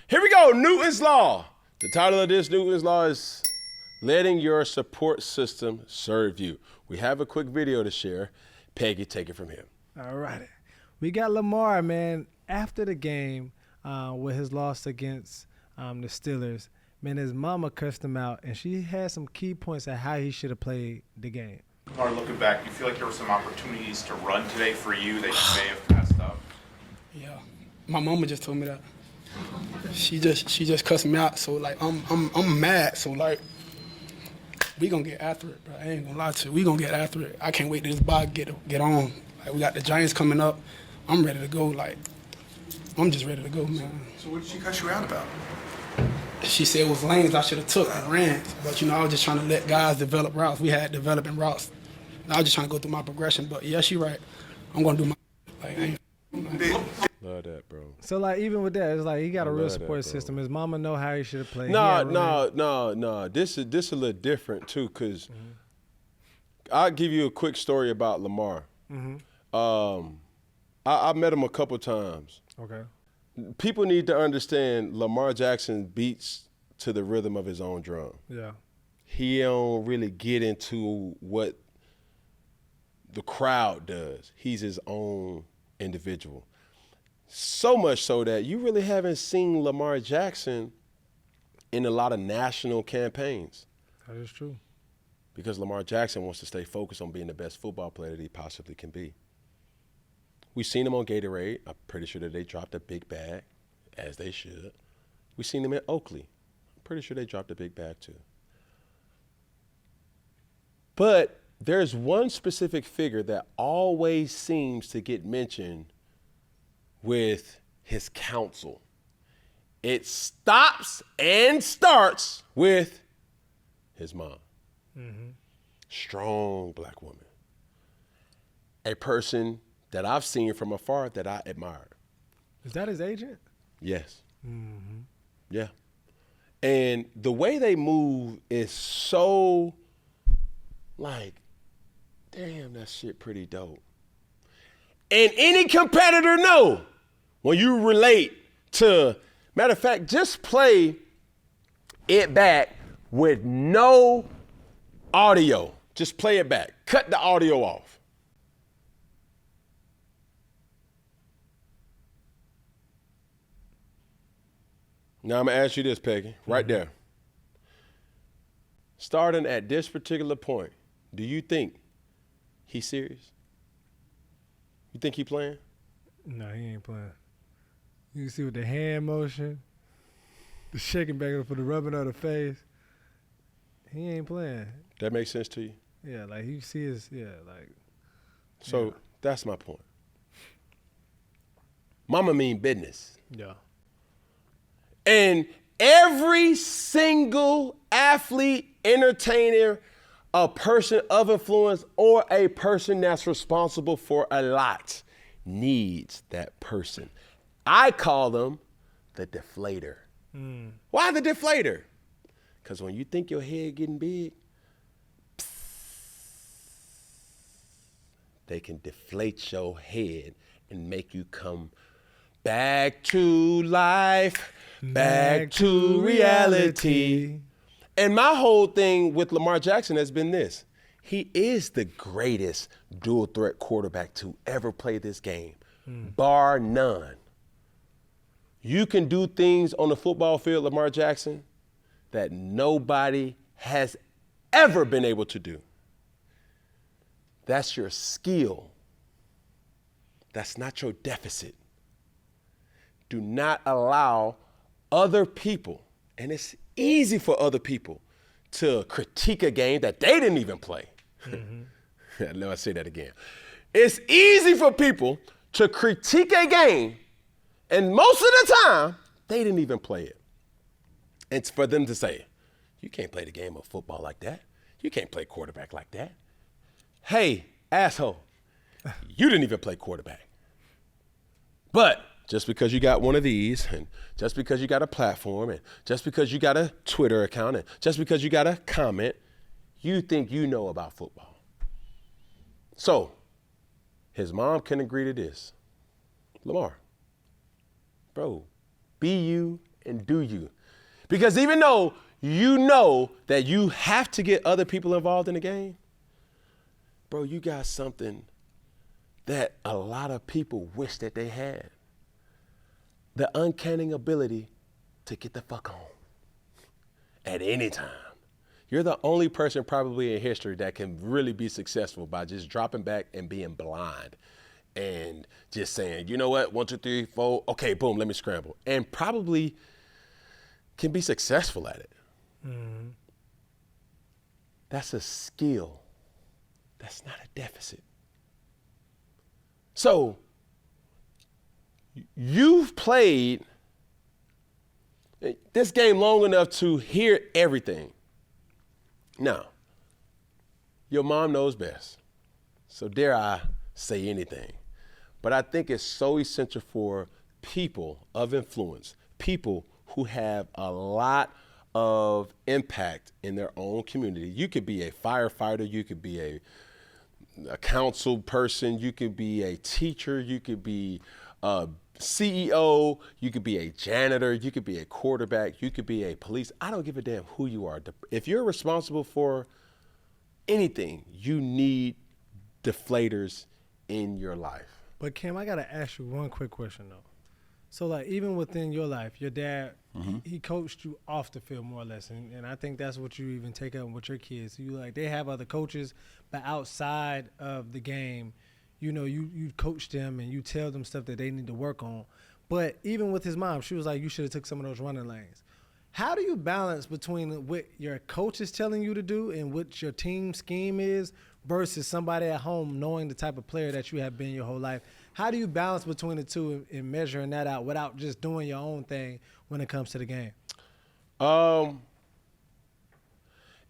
Here we go, Newton's Law. The title of this Newton's Law is Letting Your Support System Serve You. We have a quick video to share. Peggy, take it from here. All right. We got Lamar, man, after the game with his loss against the Steelers. Man, his mama cussed him out, and she had some key points at how he should have played the game. Lamar, looking back, you feel like there were some opportunities to run today for you that you may have passed up? Yeah, my mama just told me that. She just cussed me out, so like I'm mad. So like we gonna get after it, bro. I ain't gonna lie to you. We gonna get after it. I can't wait till this ball get on. Like we got the Giants coming up. I'm ready to go. Like I'm just ready to go, man. So what did she cuss you out about? She said it was lanes I should have took and ran, but you know I was just trying to let guys develop routes. We had developing routes. I was just trying to go through my progression. But yeah, she right. I'm gonna do my like. I ain't, Love that, bro. So, like, even with that, it's like he got a real love support that, bro. system. His mama know how he should have played. No. This is a little different, too, because I'll give you a quick story about Lamar. I met him a couple times. Okay. People need to understand Lamar Jackson beats to the rhythm of his own drum. Yeah. He don't really get into what the crowd does. He's his own individual. So much so that you really haven't seen Lamar Jackson in a lot of national campaigns. That is true. Because Lamar Jackson wants to stay focused on being the best football player that he possibly can be. We've seen him on Gatorade. I'm pretty sure that they dropped a big bag, as they should. We've seen him at Oakley. I'm pretty sure they dropped a big bag too. But there's one specific figure that always seems to get mentioned with his counsel. It stops and starts with his mom. Strong black woman. A person that I've seen from afar that I admired. Is that his agent? Yes. Yeah. And the way they move is so like, damn, that shit pretty dope. And any competitor know when you relate to, matter of fact, just play it back with no audio. Just play it back. Cut the audio off. Now I'm gonna ask you this, Peggy, right there. Starting at this particular point, do you think he's serious? You think he playing? No, he ain't playing. You can see with the hand motion, the shaking back for the rubbing of the face. He ain't playing. That makes sense to you? Yeah, like you see his, So that's my point. Mama mean business. Yeah. And every single athlete, entertainer, a person of influence, or a person that's responsible for a lot needs that person. I call them the deflator. Why the deflator? Because when you think your head getting big, they can deflate your head and make you come back to life, back to reality. And my whole thing with Lamar Jackson has been this. He is the greatest dual threat quarterback to ever play this game, bar none. You can do things on the football field, Lamar Jackson, that nobody has ever been able to do. That's your skill. That's not your deficit. Do not allow other people, and it's easy for other people to critique a game that they didn't even play. Let me say that again. It's easy for people to critique a game, and most of the time, they didn't even play it. It's for them to say, you can't play the game of football like that. You can't play quarterback like that. Hey, asshole, you didn't even play quarterback. But just because you got one of these, and just because you got a platform, and just because you got a Twitter account, and just because you got a comment, you think you know about football. So his mom can agree to this. Lamar, bro, be you and do you. Because even though you know that you have to get other people involved in the game, bro, you got something that a lot of people wish that they had. The uncanny ability to get the fuck on at any time. You're the only person probably in history that can really be successful by just dropping back and being blind and just saying, you know what, 1, 2, 3, 4, okay, boom, let me scramble. And probably can be successful at it. Mm-hmm. That's a skill. That's not a deficit. So you've played this game long enough to hear everything. Now, your mom knows best. So dare I say anything. But I think it's so essential for people of influence, people who have a lot of impact in their own community. You could be a firefighter, you could be a council person, you could be a teacher, you could be a CEO, you could be a janitor, you could be a quarterback, you could be a police. I don't give a damn who you are. If you're responsible for anything, you need deflators in your life. But Cam, I gotta ask you one quick question though. So like even within your life, your dad, he coached you off the field more or less, and I think that's what you even take up with your kids. You like they have other coaches, but outside of the game, you know, you coach them and you tell them stuff that they need to work on. But even with his mom, she was like, you should have took some of those running lanes. How do you balance between what your coach is telling you to do and what your team scheme is versus somebody at home knowing the type of player that you have been your whole life? How do you balance between the two and measuring that out without just doing your own thing when it comes to the game?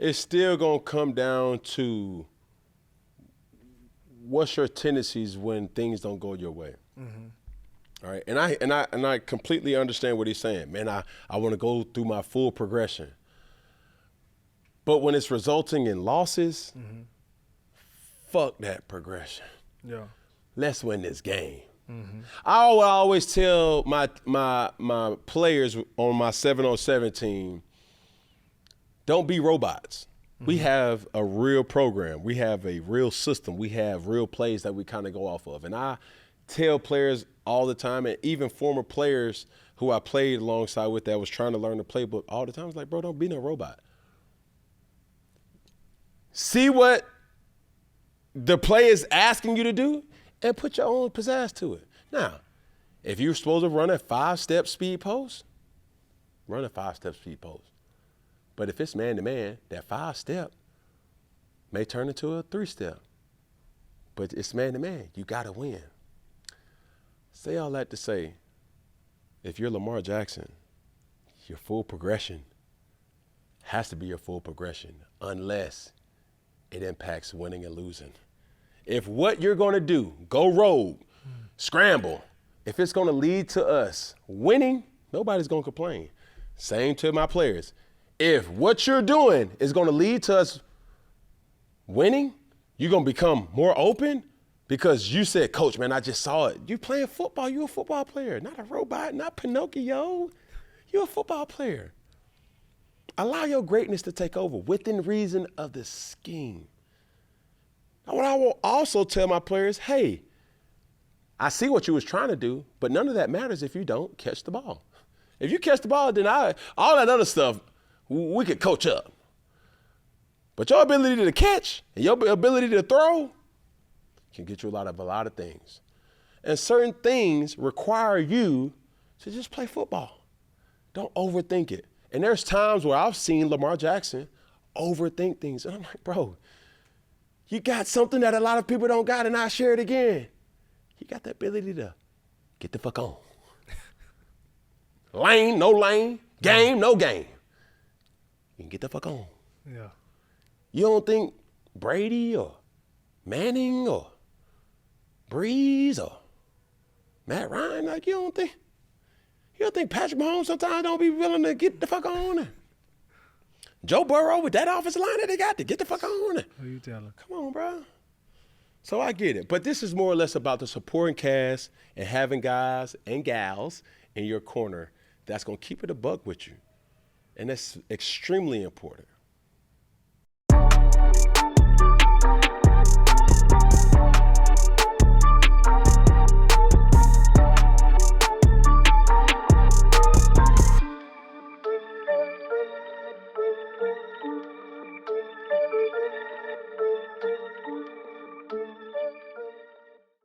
It's still going to come down to what's your tendencies when things don't go your way. Mm-hmm. All right, and I completely understand what he's saying. Man, I want to go through my full progression. But when it's resulting in losses, fuck that progression. Yeah. Let's win this game. Mm-hmm. I will always tell my players on my 7-on-7 team, don't be robots. Mm-hmm. We have a real program. We have a real system. We have real plays that we kind of go off of. And I tell players all the time, and even former players who I played alongside with that was trying to learn the playbook all the time, I was like, bro, don't be no robot. See what the play is asking you to do and put your own pizzazz to it. Now, if you're supposed to run a 5-step speed post, run a 5-step speed post. But if it's man-to-man, that 5-step may turn into a 3-step. But it's man-to-man. You got to win. Say all that to say, if you're Lamar Jackson, your full progression has to be your full progression unless it impacts winning and losing. If what you're going to do, go rogue, scramble, if it's going to lead to us winning, nobody's going to complain. Same to my players. If what you're doing is going to lead to us winning, you're going to become more open because you said, Coach, man, I just saw it. You playing football. You're a football player, not a robot, not Pinocchio. You're a football player. Allow your greatness to take over within reason of the scheme. What I will also tell my players, hey, I see what you was trying to do, but none of that matters if you don't catch the ball. If you catch the ball, then all that other stuff, we could coach up. But your ability to catch and your ability to throw can get you a lot of things. And certain things require you to just play football. Don't overthink it. And there's times where I've seen Lamar Jackson overthink things. And I'm like, bro, you got something that a lot of people don't got, and I share it again. You got the ability to get the fuck on. Lane, no lane. Game, no game. You can get the fuck on. Yeah. You don't think Brady or Manning or Breeze or Matt Ryan, like you don't think Patrick Mahomes sometimes don't be willing to get the fuck on it? Joe Burrow with that offensive line that they got to get the fuck on it. Who you telling? Come on, bro. So I get it. But this is more or less about the supporting cast and having guys and gals in your corner that's going to keep it a buck with you. And that's extremely important.